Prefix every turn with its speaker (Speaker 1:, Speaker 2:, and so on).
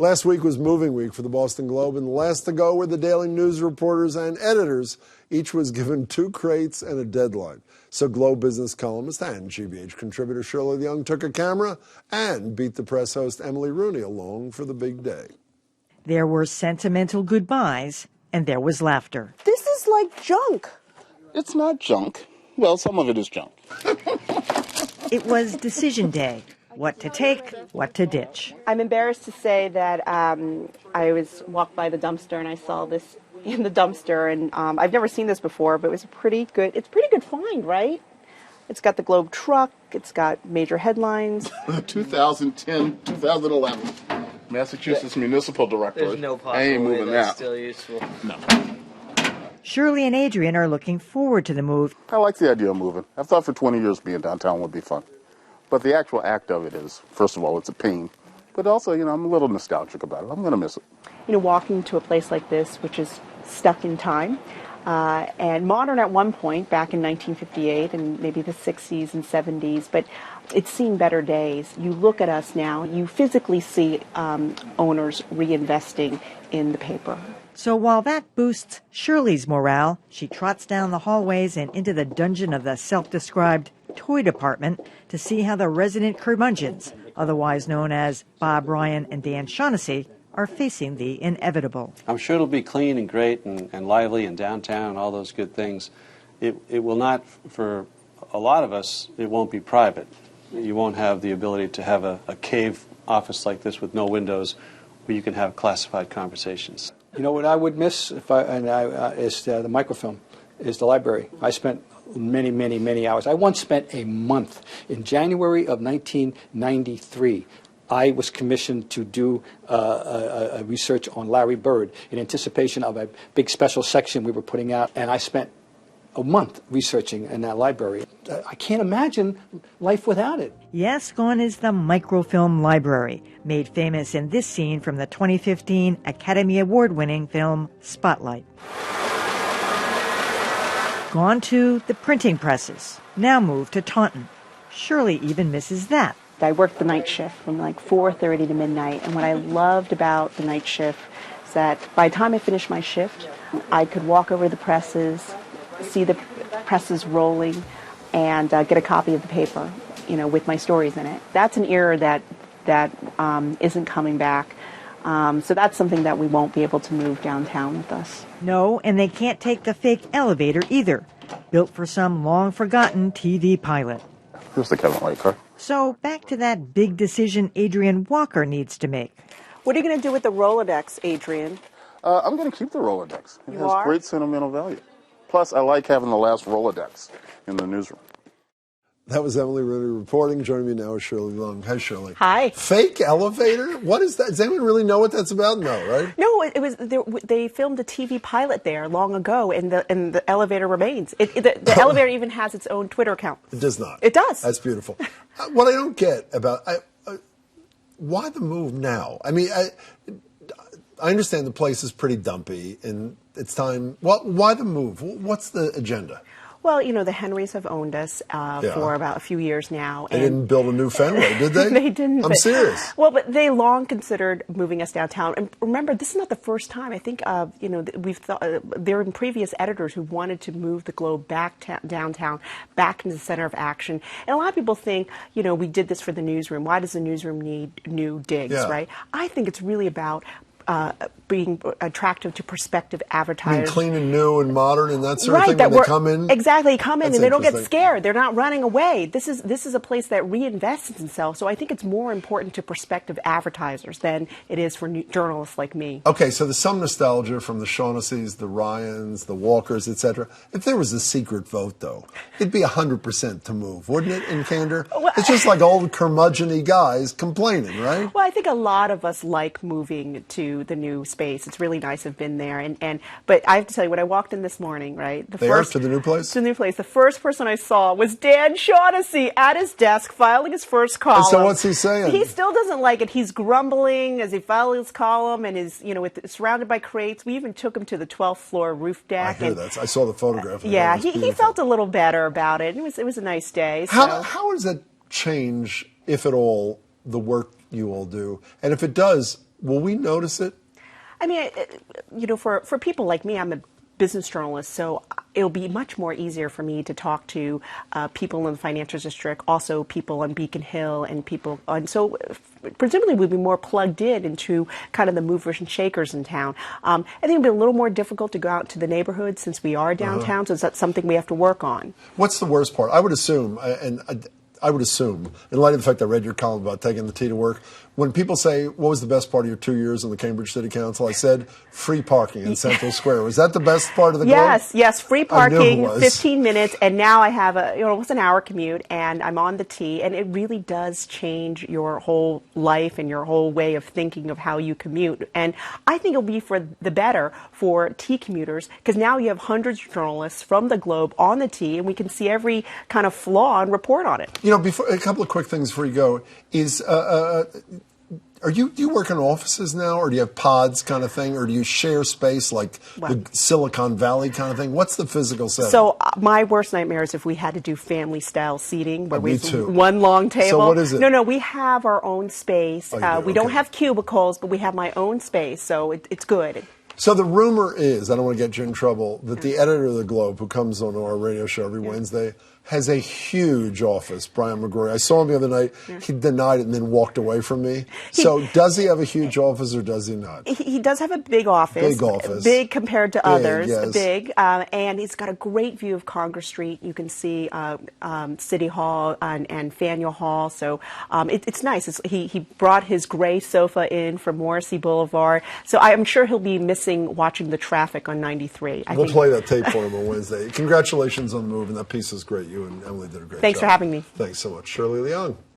Speaker 1: Last week was moving week for the Boston Globe, and the last to go were the Daily News reporters and editors. Each was given 2 crates and a deadline. So Globe business columnist and GBH contributor Shirley Young took a camera and Beat the Press host Emily Rooney along for the big day.
Speaker 2: There were sentimental goodbyes, and there was laughter.
Speaker 3: This is like junk.
Speaker 4: It's not junk. Well, some of it is junk.
Speaker 2: It was decision day. What to take, what to ditch.
Speaker 3: I'm embarrassed to say that I walked by the dumpster and I saw this in the dumpster, and I've never seen this before, but it's a pretty good find, right? It's got the Globe truck, it's got major headlines.
Speaker 4: 2010, 2011, Massachusetts Municipal Directory.
Speaker 5: There's no possible
Speaker 4: I ain't moving
Speaker 5: way that's
Speaker 4: that.
Speaker 5: still useful.
Speaker 4: No.
Speaker 2: Shirley and Adrian are looking forward to the move.
Speaker 4: I like the idea of moving. I've thought for 20 years being downtown would be fun. But the actual act of it is, first of all, it's a pain. But also, I'm a little nostalgic about it. I'm going to miss it.
Speaker 3: Walking to a place like this, which is stuck in time, and modern at one point, back in 1958 and maybe the 60s and 70s, but it's seen better days. You look at us now, you physically see owners reinvesting in the paper.
Speaker 2: So while that boosts Shirley's morale, she trots down the hallways and into the dungeon of the self-described toy department to see how the resident curmudgeons, otherwise known as Bob Ryan and Dan Shaughnessy, are facing the inevitable.
Speaker 6: I'm sure it'll be clean and great and lively and downtown and all those good things. It will not, for a lot of us, it won't be private. You won't have the ability to have a cave office like this with no windows where you can have classified conversations.
Speaker 7: What I would miss is the microfilm, is the library. I spent many hours. I once spent a month in January of 1993. I was commissioned to do a research on Larry Bird in anticipation of a big special section we were putting out, and I spent a month researching in that library. I can't imagine life without it.
Speaker 2: Yes, gone is the microfilm library, made famous in this scene from the 2015 Academy Award-winning film Spotlight. Gone to the printing presses, now moved to Taunton. Shirley even misses that.
Speaker 3: I worked the night shift from like 4:30 to midnight, and what I loved about the night shift is that by the time I finished my shift, I could walk over the presses, see the presses rolling, and get a copy of the paper, with my stories in it. That's an era that isn't coming back. So that's something that we won't be able to move downtown with us.
Speaker 2: No, and they can't take the fake elevator either, built for some long-forgotten TV pilot.
Speaker 4: Here's the Kevin White car.
Speaker 2: So back to that big decision Adrian Walker needs to make.
Speaker 3: What are you going to do with the Rolodex, Adrian?
Speaker 4: I'm going to keep the Rolodex. It has
Speaker 3: are?
Speaker 4: great sentimental value. Plus, I like having the last Rolodex in the newsroom.
Speaker 1: That was Emily Rooney reporting. Joining me now is Shirley Long. Hi, Shirley.
Speaker 3: Hi.
Speaker 1: Fake elevator? What is that? Does anyone really know what that's about? No, right?
Speaker 3: No, it was. They filmed a TV pilot there long ago, and the elevator remains. The elevator even has its own Twitter account.
Speaker 1: It does not.
Speaker 3: It does.
Speaker 1: That's beautiful. What I don't get about why the move now? I mean, I understand the place is pretty dumpy, and it's time. Why the move? What's the agenda?
Speaker 3: Well, the Henrys have owned us for about a few years now.
Speaker 1: They didn't build a new Fenway, did they?
Speaker 3: They didn't.
Speaker 1: I'm serious.
Speaker 3: Well, but they long considered moving us downtown. And remember, this is not the first time. I think, we've thought there have been previous editors who wanted to move the Globe back downtown, back into the center of action. And a lot of people think, we did this for the newsroom. Why does the newsroom need new digs, right? I think it's really about being attractive to prospective advertisers.
Speaker 1: I mean, clean and new and modern and that sort of thing.
Speaker 3: That
Speaker 1: when they come in.
Speaker 3: Exactly, come in and they don't get scared. They're not running away. This is a place that reinvests in itself. So I think it's more important to prospective advertisers than it is for journalists like me.
Speaker 1: Okay, so there's some nostalgia from the Shaughnessy's, the Ryans, the Walkers, etc. If there was a secret vote, though, it'd be 100% to move, wouldn't it, in candor? Well, it's just like old curmudgeon-y guys complaining, right?
Speaker 3: Well, I think a lot of us like moving to the new space. It's really nice to have been there. But I have to tell you, when I walked in this morning, right?
Speaker 1: To the new place?
Speaker 3: To the new place. The first person I saw was Dan Shaughnessy at his desk filing his first column.
Speaker 1: And so what's he saying?
Speaker 3: He still doesn't like it. He's grumbling as he filed his column and is, surrounded by crates. We even took him to the 12th floor roof deck.
Speaker 1: I hear that. I saw the photograph.
Speaker 3: Yeah, he felt a little better about it. It was a nice day.
Speaker 1: How does that change, if at all, the work you all do? And if it does, Will we notice it?
Speaker 3: I mean, for people like me, I'm a business journalist, so it'll be much more easier for me to talk to people in the financial district, also people on Beacon Hill, and people, and so presumably we'll be more plugged in into kind of the movers and shakers in town. I think it'll be a little more difficult to go out to the neighborhood since we are downtown, so that's something we have to work on.
Speaker 1: What's the worst part? I would assume, I would assume, in light of the fact I read your column about taking the T to work, when people say, what was the best part of your 2 years on the Cambridge City Council, I said, free parking in Central Square. Was that the best part of the Globe?
Speaker 3: Yes, free parking,
Speaker 1: it was.
Speaker 3: 15 minutes, and now I have it's an hour commute, and I'm on the T, and it really does change your whole life and your whole way of thinking of how you commute. And I think it'll be for the better for T commuters, because now you have hundreds of journalists from the Globe on the T, and we can see every kind of flaw and report on it.
Speaker 1: Before a couple of quick things before you go is. Do you work in offices now, or do you have pods kind of thing, or do you share space like the Silicon Valley kind of thing? What's the physical setting?
Speaker 3: So my worst nightmare is if we had to do family-style seating, where we
Speaker 1: too.
Speaker 3: one long table.
Speaker 1: So what is it?
Speaker 3: No, we have our own space.
Speaker 1: Oh, you do?
Speaker 3: We don't have cubicles, but we have my own space, so it's good.
Speaker 1: So the rumor is, I don't want to get you in trouble, that the editor of the Globe, who comes on our radio show every Wednesday, has a huge office, Brian McGrory. I saw him the other night. He denied it and then walked away from me. So does he have a huge office or does he not?
Speaker 3: He does have a big office.
Speaker 1: Big office.
Speaker 3: Big compared to others.
Speaker 1: Yes.
Speaker 3: Big. And he's got a great view of Congress Street. You can see City Hall and Faneuil Hall. So it's nice. He brought his gray sofa in from Morrissey Boulevard. So I'm sure he'll be missing watching the traffic on 93.
Speaker 1: We'll play that tape for him on Wednesday. Congratulations on the move, and that piece is great. You and Emily did a great job.
Speaker 3: Thanks for having me.
Speaker 1: Thanks so much. Shirley Leung.